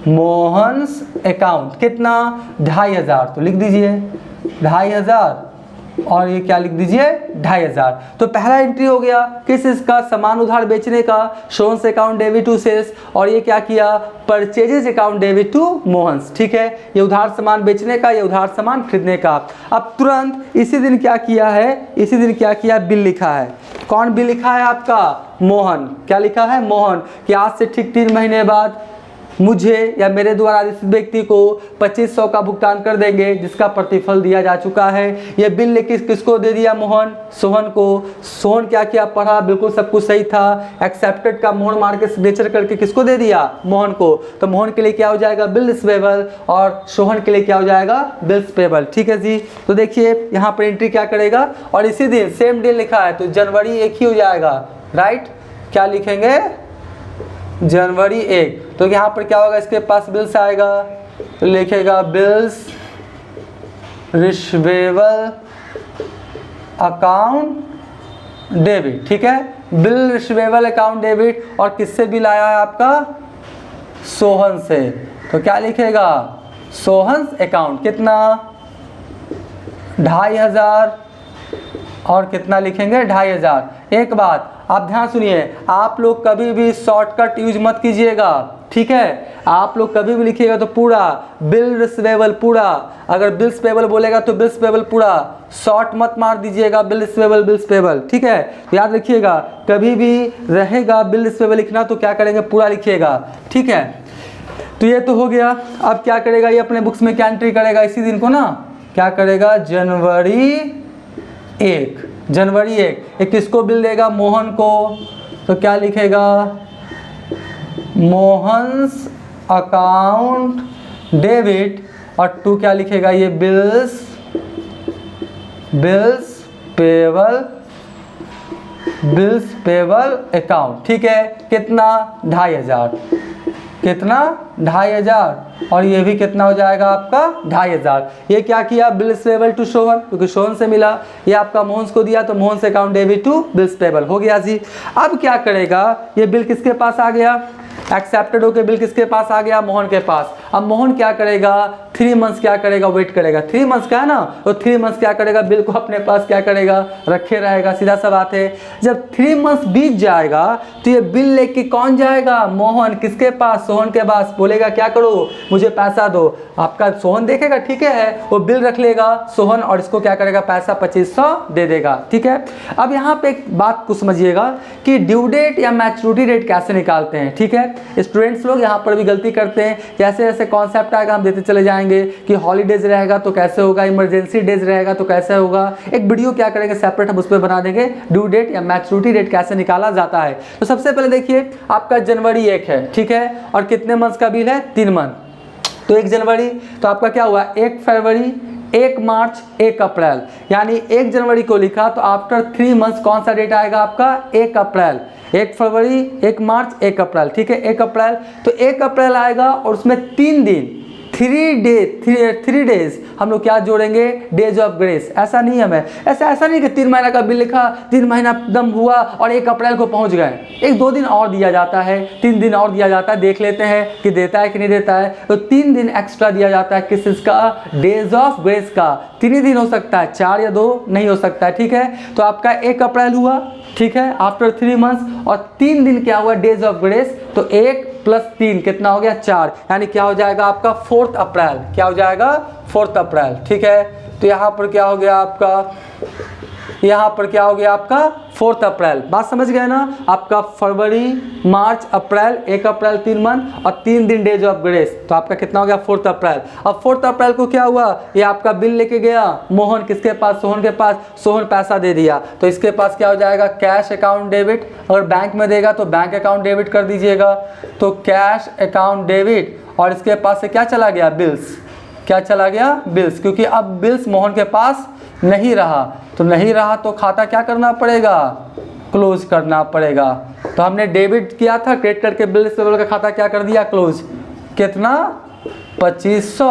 मोहन्स अकाउंट। कितना 2500, तो लिख दीजिए 2500, और ये क्या लिख दीजिए 2500। तो पहला एंट्री हो गया किस इसका, सामान उधार बेचने का, Sohan's account debit to sales, और ये क्या किया purchases account debit to Mohan's. ठीक है, ये उधार सामान बेचने का, ये उधार सामान खरीदने का। अब तुरंत इसी दिन क्या किया है, इसी दिन क्या किया बिल लिखा है। कौन बिल लिखा है आपका मोहन, क्या लिखा है मोहन, कि आज से ठीक 3 महीने बाद मुझे या मेरे द्वारा आदेशित व्यक्ति को 2500 का भुगतान कर देंगे, जिसका प्रतिफल दिया जा चुका है। ये बिल लेके किसको दे दिया मोहन, सोहन को। सोहन क्या किया, पढ़ा, बिल्कुल सब कुछ सही था, एक्सेप्टेड का मोहर मार के सिग्नेचर करके किसको दे दिया मोहन को। तो मोहन के लिए क्या हो जाएगा बिल्स पेबल, और सोहन के लिए क्या हो जाएगा बिल्स पेबल। ठीक है जी, तो देखिए यहाँ पर एंट्री क्या करेगा, और इसी दिन सेम डे लिखा है तो जनवरी 1 ही हो जाएगा, राइट। क्या लिखेंगे जनवरी 1, तो यहाँ पर क्या होगा इसके पास बिल्स आएगा, तो लिखेगा बिल्स रिसीवेबल अकाउंट डेबिट। ठीक है, बिल रिसीवेबल अकाउंट डेबिट, और किससे बिल आया है आपका सोहन से, तो क्या लिखेगा सोहन अकाउंट। कितना 2500, और कितना लिखेंगे 2500। एक बात आप ध्यान सुनिए, आप लोग कभी भी शॉर्टकट यूज मत कीजिएगा। ठीक है, आप लोग कभी भी लिखिएगा तो पूरा बिल रिसीवेबल पूरा, अगर बिल्स पेबल बोलेगा तो बिल्स पेबल पूरा, शॉर्ट मत मार दीजिएगा बिल रिसीवेबल बिल्स पेबल। ठीक है, तो याद रखिएगा कभी भी रहेगा बिल रिसीवेबल लिखना तो क्या करेंगे पूरा लिखिएगा। ठीक है, तो ये तो हो गया। अब क्या करेगा ये अपने बुक्स में क्या एंट्री करेगा इसी दिन को ना, क्या करेगा जनवरी 1, जनवरी 1 एक किसको बिल देगा मोहन को, तो क्या लिखेगा मोहन्स अकाउंट डेबिट, और टू क्या लिखेगा ये बिल्स पेबल अकाउंट। ठीक है, कितना 2500, कितना 2500, और ये भी कितना हो जाएगा आपका 2500। ये क्या किया बिल्स पेबल टू सोहन, क्योंकि सोहन से मिला, ये आपका मोहन को दिया तो मोहन से account debit to bills payable हो गया जी। अब क्या करेगा, ये बिल किसके पास आ गया, एक्सेप्टेड होके बिल किसके पास आ गया मोहन के पास। अब मोहन क्या करेगा 3 मंथ्स क्या करेगा वेट करेगा, 3 मंथ्स का है ना, तो 3 मंथ्स क्या करेगा बिल को अपने पास क्या करेगा रखे रहेगा, सीधा सा बात है। जब 3 मंथ्स बीत जाएगा तो ये बिल लेके कौन जाएगा मोहन, किसके पास सोहन के पास, बोलेगा क्या करो मुझे पैसा दो। आपका सोहन देखेगा ठीक है, वो बिल रख लेगा सोहन, और इसको क्या करेगा पैसा 2500 दे देगा। ठीक है, अब यहाँ पे एक बात को समझिएगा कि ड्यू डेट या मैच्योरिटी डेट कैसे निकालते हैं। ठीक है, स्टूडेंट्स लोग यहाँ पर भी गलती करते हैं, जैसे जैसे कॉन्सेप्ट आएगा हम देते चले जाएंगे कि हॉलीडेज रहेगा तो कैसे होगा, इमरजेंसी डेज रहेगा तो कैसे होगा। एक वीडियो क्या करेंगे सेपरेट हम उस पर बना देंगे, ड्यू डेट या मैच्योरिटी डेट कैसे निकाला जाता है। तो सबसे पहले देखिए आपका जनवरी 1 है, ठीक है, और कितने मंथ्स का बिल है 3 मंथ, तो 1 जनवरी, तो आपका क्या हुआ 1 फरवरी, 1 मार्च, 1 अप्रैल, यानी 1 जनवरी को लिखा तो आफ्टर 3 मंथ्स कौन सा डेट आएगा आपका 1 अप्रैल, 1 फरवरी, 1 मार्च, 1 अप्रैल। ठीक है, 1 अप्रैल, तो 1 अप्रैल आएगा और उसमें 3 दिन 3 डेज हम लोग क्या जोड़ेंगे डेज ऑफ ग्रेस। ऐसा नहीं है, मैं ऐसा नहीं कि 3 महीना का बिल लिखा, 3 महीना एकदम हुआ और 1 अप्रैल को पहुंच गए, 1-2 दिन और दिया जाता है, 3 दिन और दिया जाता है, देख लेते हैं कि देता है कि नहीं देता है। तो 3 दिन एक्स्ट्रा दिया जाता है किस इसका डेज ऑफ ग्रेस का, 3 ही दिन हो सकता है, 4 या 2 नहीं हो सकता है। ठीक है, तो आपका 1 अप्रैल हुआ, ठीक है, आफ्टर 3 मंथ्स, और 3 दिन क्या हुआ डेज ऑफ ग्रेस, तो 1 + 3 कितना हो गया 4, यानी क्या हो जाएगा आपका 4 अप्रैल, क्या हो जाएगा 4 अप्रैल। ठीक है, तो यहाँ पर क्या हो गया आपका यहाँ पर क्या हो गया आपका 4 अप्रैल। बात समझ गए ना? आपका फरवरी, मार्च, अप्रैल, 1 अप्रैल 3 मंथ और 3 दिन डेज ऑफ ग्रेस, तो आपका कितना हो गया 4 अप्रैल। अब 4 अप्रैल को क्या हुआ, ये आपका बिल लेके गया मोहन, किसके पास, सोहन के पास, सोहन पैसा दे दिया, तो इसके पास क्या हो जाएगा कैश अकाउंट डेबिट, अगर बैंक में देगा तो बैंक अकाउंट डेबिट कर दीजिएगा, तो कैश अकाउंट डेबिट, और इसके पास से क्या चला गया बिल्स, क्या चला गया बिल्स, क्योंकि अब बिल्स मोहन के पास नहीं रहा, तो नहीं रहा तो खाता क्या करना पड़ेगा, क्लोज करना पड़ेगा। तो हमने डेबिट किया था, क्रेडिट करके बिल्स पेबल का खाता क्या कर दिया क्लोज, कितना 2500,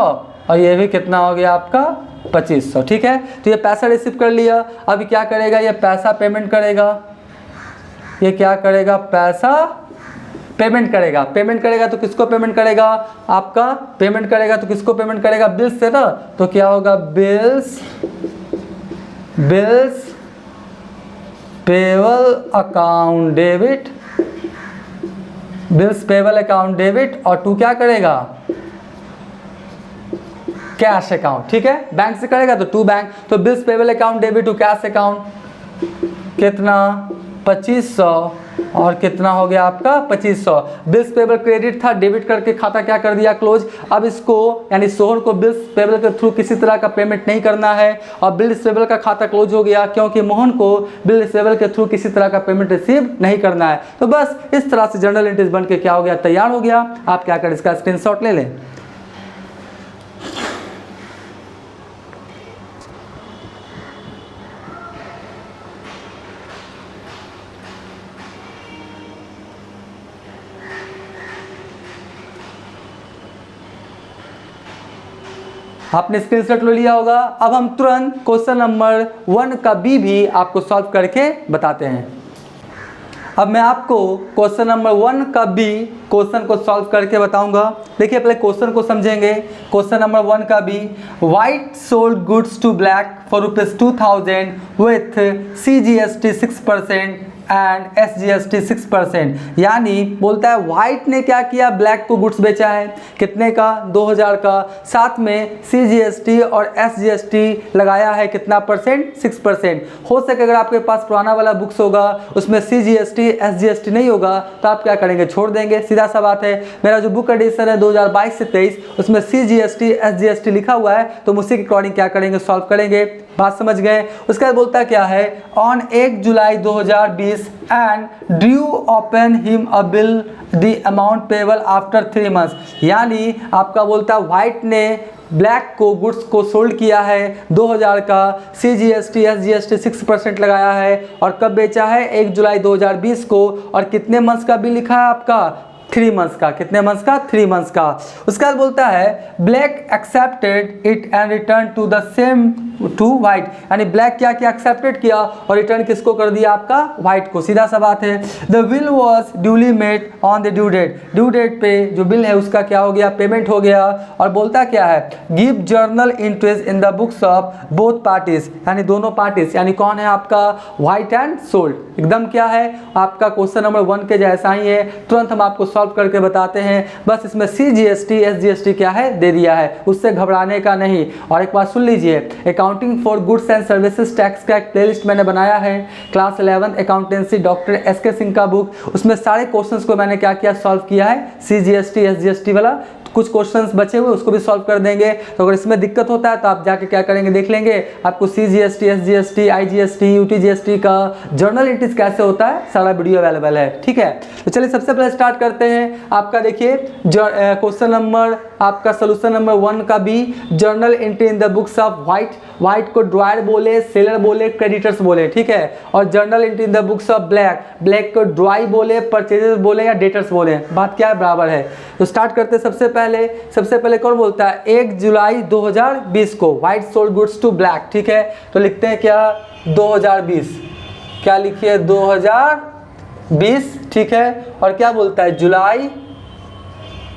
और ये भी कितना हो गया आपका 2500, ठीक है। तो ये पैसा रिसीव कर लिया, अभी क्या करेगा, ये पैसा पेमेंट करेगा, ये क्या करेगा पैसा पेमेंट करेगा, पेमेंट करेगा तो किसको पेमेंट करेगा, आपका पेमेंट करेगा तो किसको पेमेंट करेगा, बिल्स से ना, तो क्या होगा bills payable account debit, bills payable account debit, और टू क्या करेगा कैश अकाउंट, ठीक है। बैंक से करेगा तो टू बैंक, तो bills payable account debit to cash account, कितना 2500, और कितना हो गया आपका 2500। बिल्स पेबल क्रेडिट था, डेबिट करके खाता क्या कर दिया क्लोज। अब इसको यानी सोहन को बिल्स पेबल के थ्रू किसी तरह का पेमेंट नहीं करना है, और बिल्स पेबल का खाता क्लोज हो गया, क्योंकि मोहन को बिल्स पेबल के थ्रू किसी तरह का पेमेंट रिसीव नहीं करना है। तो बस इस तरह से जर्नल एंट्रीज बन के क्या हो गया, तैयार हो गया। आप क्या करें, इसका स्क्रीनशॉट ले लें। आपने स्क्रीनशॉट ले लिया होगा। अब हम तुरंत क्वेश्चन नंबर 1 का बी भी आपको सॉल्व करके बताते हैं। अब मैं आपको क्वेश्चन नंबर 1 का बी क्वेश्चन को सॉल्व करके बताऊंगा। देखिए पहले क्वेश्चन को समझेंगे। क्वेश्चन नंबर 1 का B, white sold goods to black for ₹2000 with CGST 6% and SGST 6%, यानी बोलता है व्हाइट ने क्या किया, ब्लैक को गुड्स बेचा है, कितने का 2000 का, साथ में CGST और SGST लगाया है, कितना परसेंट 6%। हो सके अगर आपके पास पुराना वाला बुक्स होगा उसमें CGST SGST नहीं होगा तो आप क्या करेंगे, छोड़ देंगे, सीधा सा बात है। मेरा जो बुक एडिशन है 2022 से 23 उसमें CGST SGST लिखा हुआ है, तो उसी के अकॉर्डिंग क्या करेंगे, सॉल्व करेंगे। बात समझ गए। उसके बाद बोलता क्या है, ऑन 1 जुलाई 2020 and due open him a bill the amount payable after 3 months, यानी आपका बोलता है व्हाइट ने ब्लैक को गुड्स को सोल्ड किया है 2000 का, CGST SGST 6% लगाया है, और कब बेचा है 1 जुलाई 2020 को, और कितने मंथ्स का बिल लिखा है आपका 3 मंथ्स का, कितने मंथ्स का 3 मंथ्स का। उसके बाद बोलता है black accepted it and return to the same to white, यानी ब्लैक क्या किया, एक्सेप्टेड किया और रिटर्न किसको कर दिया, आपका व्हाइट को, सीधा सा बात है। The bill was duly made on the due date, due date पे जो बिल है उसका क्या हो गया, पेमेंट हो गया। और बोलता क्या है, give journal entries in the books of both parties, यानी दोनों पार्टीज, यानी कौन है आपका व्हाइट एंड सोल्ड, एकदम क्या है आपका क्वेश्चन नंबर 1 के जैसा ही है। तुरंत हम आपको सॉल्व करके बताते हैं, बस इसमें CGST SGST क्या है दे दिया है, उससे घबराने का नहीं। और एक बात सुन लीजिए, accounting for goods and services tax का एक प्लेलिस्ट मैंने बनाया है, class 11 accountancy doctor SK Singh का बुक, उसमें सारे क्वेश्चंस को मैंने क्या किया, सॉल्व किया है, CGST SGST वाला। कुछ क्वेश्चंस बचे हुए उसको भी सॉल्व कर देंगे। तो अगर इसमें दिक्कत होता है तो आप जाके क्या करेंगे, देख लेंगे, आपको CGST SGST IGST UTGST का जर्नल एंट्रीज कैसे होता है सारा वीडियो अवेलेबल है, ठीक है। तो चलिए सबसे पहले स्टार्ट करते हैं। आपका देखिए क्वेश्चन नंबर आपका सोल्यूशन नंबर 1 का भी, journal entry in the books of white, white को ड्रायर बोले, सेलर बोले, क्रेडिटर्स बोले, ठीक है। और journal entry in the books of black, black को ड्राई बोले, परचेजर्स बोले या डेटर्स बोले, बात क्या है बराबर है। तो स्टार्ट करते हैं। सबसे पहले कौन बोलता है, 1 जुलाई 2020 को white sold goods to black, ठीक है। तो लिखते हैं क्या 2020, क्या लिखिए 2020, ठीक है। और क्या बोलता है जुलाई,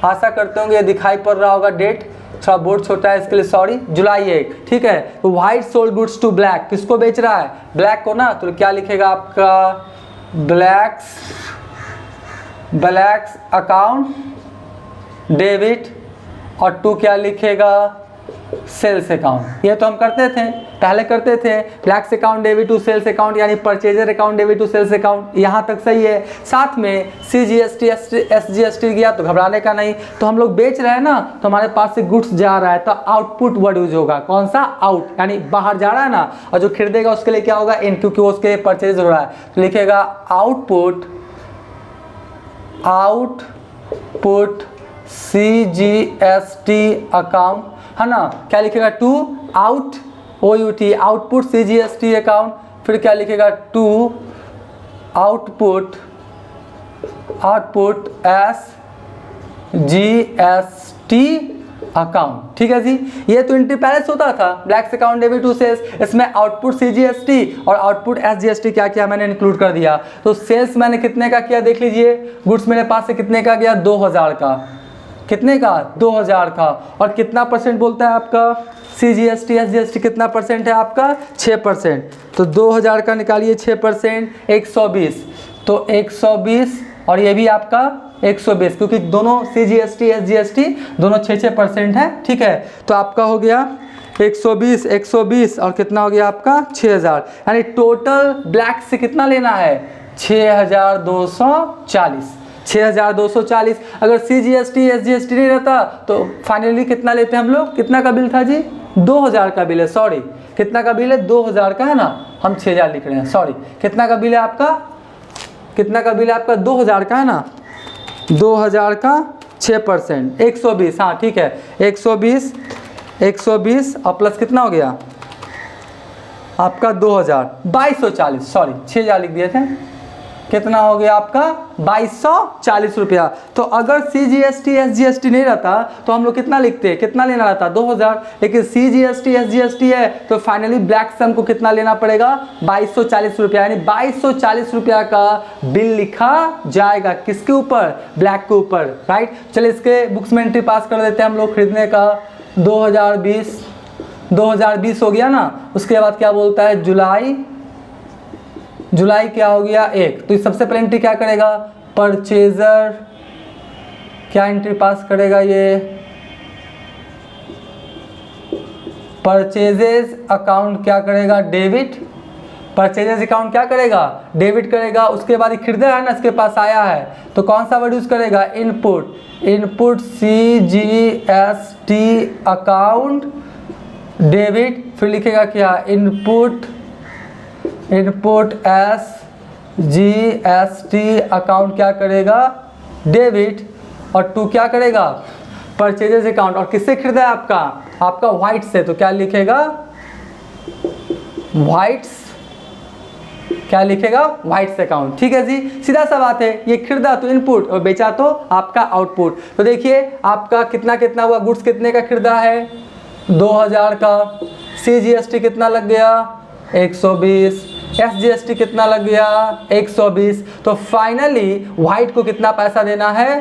आशा करते होंगे दिखाई पड़ रहा होगा डेट, थोड़ा बोर्ड छोटा है इसके लिए सॉरी, जुलाई 1, ठीक है। तो white sold goods to black, किसको बेच रहा है, ब्लैक को ना, तो क्या लिखेगा आपका ब्लैक्स अकाउंट डेबिट, और टू क्या लिखेगा सेल्स अकाउंट। ये तो हम करते थे, पहले करते थे, Black's account debit to sales account यानी purchaser account debit to sales account, यहाँ तक सही है। साथ में CGST SGST गया तो घबराने का नहीं, तो हम लोग बेच रहे हैं ना, तो हमारे पास से गुड्स जा रहा है तो आउटपुट वर्ड यूज होगा। कौन सा? आउट, यानी बाहर जा रहा है ना, और जो खरीदेगा उसके लिए क्या होगा? इन, क्योंकि वो उसके परचेज हो रहा है, तो लिखेगा आउटपुट CGST अकाउंट, है ना। क्या लिखेगा? To out OUT output CGST account, फिर क्या लिखेगा? To output SGST account. ठीक है जी, ये तो एंट्री पहले से होता था, black's account debit to sales, इसमें आउटपुट CGST और आउटपुट SGST क्या किया मैंने? इंक्लूड कर दिया। तो सेल्स मैंने कितने का किया देख लीजिए, गुड्स मेरे पास से कितने का गया? 2000 का। कितने का? 2000 का। और कितना परसेंट बोलता है आपका? CGST SGST कितना परसेंट है आपका? 6%। तो 2000 का निकालिए 6%, 120, तो 120, और ये भी आपका 120, क्योंकि दोनों CGST SGST दोनों 6% है। ठीक है, तो आपका हो गया 120 और कितना हो गया आपका? 6000, यानी टोटल ब्लैक से कितना लेना है? 6240। अगर CGST SGST नहीं रहता तो फाइनली कितना लेते हैं हम लोग? कितना का बिल था जी? 2000 का बिल है, सॉरी कितना का बिल है? 2000 का है ना, हम 6000 लिख रहे हैं, सॉरी। कितना का बिल है आपका? कितना का बिल है आपका? 2000 का है ना, 2000 का 6%, 120, हाँ ठीक है, 120 और प्लस कितना हो गया आपका? 2240, सॉरी 6000 लिख दिए थे, कितना हो गया आपका? 2240 रुपया। तो अगर CGST SGST नहीं रहता तो हम लोग कितना लिखते? कितना लेना रहता? 2000, लेकिन CGST SGST है तो फाइनली ब्लैक से हमको कितना लेना पड़ेगा? 2240 रुपया, यानी 2240 रुपया का बिल लिखा जाएगा। किसके ऊपर? ब्लैक के ऊपर, राइट। चलिए इसके बुक्स में एंट्री पास कर देते हैं हम लोग खरीदने का। 2020 हो गया ना, उसके बाद क्या बोलता है? जुलाई क्या हो गया? 1, तो इस सबसे पहले एंट्री क्या करेगा? परचेजर, क्या एंट्री पास करेगा? ये परचेजेज अकाउंट क्या करेगा? डेबिट। परचेजेज अकाउंट क्या करेगा? डेबिट करेगा। उसके बाद खरीदा है ना, इसके पास आया है, तो कौन सा वर्ड यूज करेगा? इनपुट CGST अकाउंट डेबिट, फिर लिखेगा क्या? इनपुट SGST अकाउंट क्या करेगा? डेबिट। और टू क्या करेगा? Purchases account. और किससे खरीदा है आपका? आपका व्हाइट से, तो क्या लिखेगा? व्हाइट्स, क्या लिखेगा? Whites account. ठीक है जी, सीधा सा बात है, ये खरीदा तो इनपुट और बेचा तो आपका आउटपुट। तो देखिए आपका कितना कितना हुआ? गुड्स कितने का खरीदा है? 2000 का। CGST कितना लग गया? 120। SGST कितना लग गया? 120। तो फाइनली व्हाइट को कितना पैसा देना है?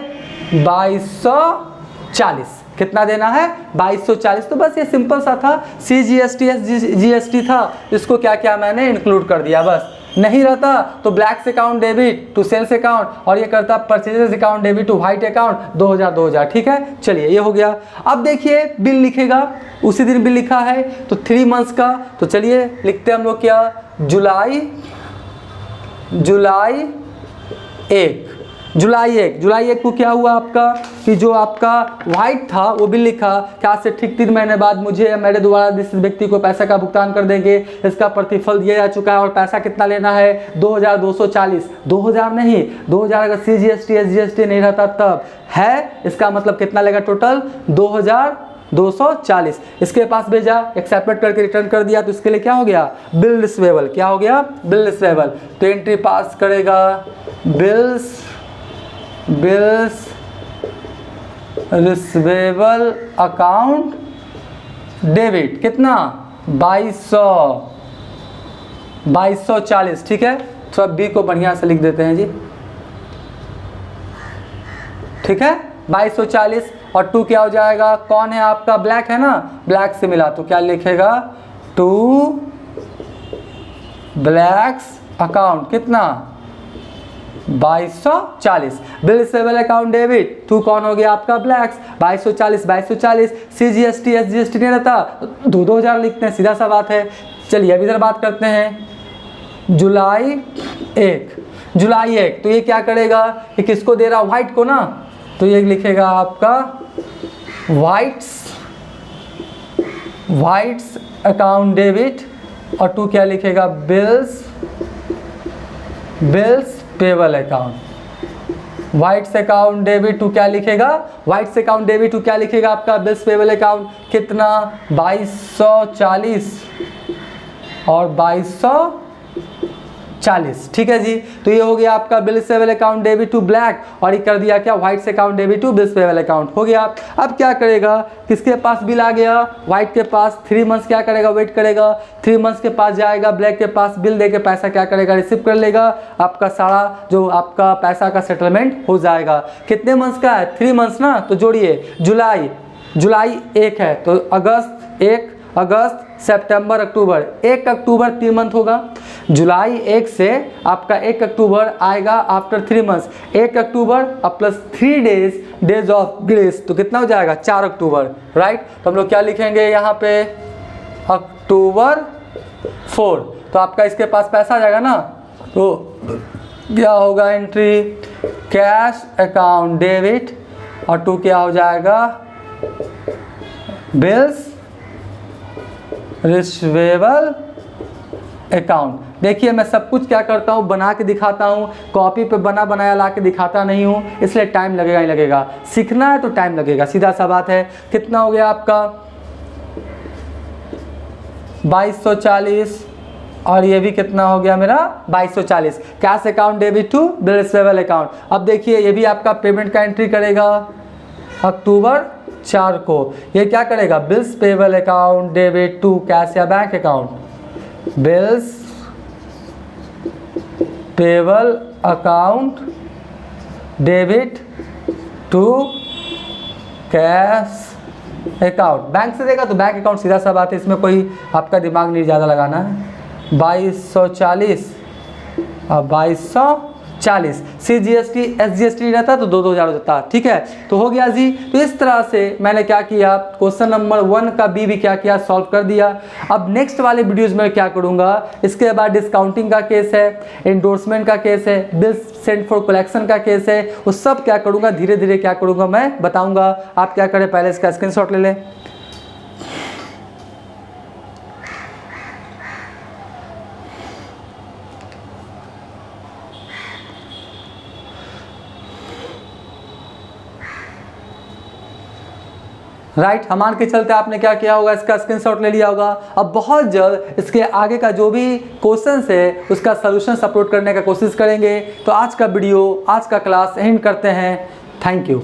2240। कितना देना है? 2240। तो बस ये सिंपल सा था, CGST SGST था, इसको क्या क्या मैंने इंक्लूड कर दिया बस। नहीं रहता तो black's account debit to sales account, और ये करता purchases account debit to white account 2000। ठीक है, चलिए ये हो गया। अब देखिए बिल लिखेगा, उसी दिन बिल लिखा है तो 3 मंथ्स का, तो चलिए लिखते हैं हम लोग क्या? जुलाई 1 को क्या हुआ आपका कि जो आपका व्हाइट था वो बिल लिखा कि आज से ठीक 3 महीने बाद मुझे मेरे द्वारा जिस व्यक्ति को पैसा का भुगतान कर देंगे, इसका प्रतिफल दिया जा चुका है और पैसा कितना लेना है? 2240। 2000 नहीं, 2000 अगर CGST SGST नहीं रहता तब है, इसका मतलब कितना लेगा टोटल? 2240। इसके पास भेजा, एक्सेप्ट करके रिटर्न कर दिया, तो इसके लिए क्या हो गया? Bill receivable. क्या हो गया? Bill receivable. तो एंट्री पास करेगा बिल्स रिसीवेबल अकाउंट डेबिट, कितना? 2240। ठीक है, तो अब बी को बढ़िया से लिख देते हैं जी। ठीक है, 2240 और 2 क्या हो जाएगा? कौन है आपका? ब्लैक है ना, ब्लैक से मिला तो क्या लिखेगा? 2 ब्लैक्स अकाउंट, कितना? 2240। Bill payable account debit to कौन हो गया आपका ब्लैक्स, 2240 CGST SGST नहीं रहता तो 2-2000 लिखते हैं, सीधा सा बात है। चलिए अब इधर बात करते हैं जुलाई 1, तो ये क्या करेगा, ये किसको दे रहा, व्हाइट को ना, तो ये लिखेगा आपका व्हाइट्स अकाउंट डेबिट और टू क्या लिखेगा bills payable account. White's account debit to क्या लिखेगा, व्हाइट्स अकाउंट डेबिट टू क्या लिखेगा आपका बिल्स पेबल अकाउंट, कितना 2240 और 2240, ठीक है जी। तो ये हो गया आपका bills payable account debit to black और ये कर दिया क्या white's account debit to bills payable account हो गया। अब क्या करेगा, किसके पास बिल आ गया, व्हाइट के पास, 3 मंथ्स क्या करेगा, वेट करेगा, 3 मंथ्स के पास जाएगा, ब्लैक के पास बिल देके पैसा क्या करेगा, रिसीव कर लेगा, आपका सारा जो आपका पैसा का सेटलमेंट हो जाएगा। कितने मंथ्स का है, 3 मंथ्स ना, तो जोड़िए जुलाई 1 है तो अगस्त सितंबर अक्टूबर, 1 अक्टूबर 3 मंथ होगा। जुलाई 1 से आपका 1 अक्टूबर आएगा आफ्टर 3 मंथ्स, 1 अक्टूबर अब प्लस 3 डेज ऑफ ग्रेस, तो कितना हो जाएगा 4 अक्टूबर, राइट। तो हम लोग क्या लिखेंगे यहाँ पे अक्टूबर 4, तो आपका इसके पास पैसा आ जाएगा ना, तो क्या होगा एंट्री कैश अकाउंट डेबिट और टू क्या हो जाएगा बिल्स रिसीवेबल अकाउंट। देखिए मैं सब कुछ क्या करता हूँ बना के दिखाता हूँ, कॉपी पे बनाया ला के दिखाता नहीं हूँ, इसलिए टाइम लगेगा ही लगेगा, सीखना है तो टाइम लगेगा, सीधा सा बात है। कितना हो गया आपका 2240 और ये भी कितना हो गया मेरा 2240, cash account debit to bill receivable account. अब देखिए ये भी आपका पेमेंट का एंट्री करेगा अक्टूबर 4 को, ये क्या करेगा bills payable account debit to cash या bank account, bills payable account debit to cash account. Bank से देगा तो बैंक अकाउंट, सीधा सा बात है, इसमें कोई आपका दिमाग नहीं ज़्यादा लगाना है। 2240 और 2240 CGST SGST नहीं रहता तो 2-2000 हो जाता, ठीक है। तो हो गया जी। तो इस तरह से मैंने क्या किया, क्वेश्चन नंबर 1 का बी भी क्या किया, सॉल्व कर दिया। अब नेक्स्ट वाले वीडियोस में क्या करूंगा, इसके बाद डिस्काउंटिंग का केस है, एंडोर्समेंट का केस है, बिल्स सेंट फॉर कलेक्शन का केस है, वो सब क्या करूंगा धीरे धीरे क्या करूंगा मैं बताऊंगा। आप क्या करें, पहले इसका स्क्रीनशॉट ले लें। राइट, हम मान के चलते आपने क्या किया होगा, इसका स्क्रीनशॉट ले लिया होगा। अब बहुत जल्द इसके आगे का जो भी क्वेश्चंस है उसका सॉल्यूशंस अपलोड करने का कोशिश करेंगे। तो आज का वीडियो, आज का क्लास एंड करते हैं। Thank you.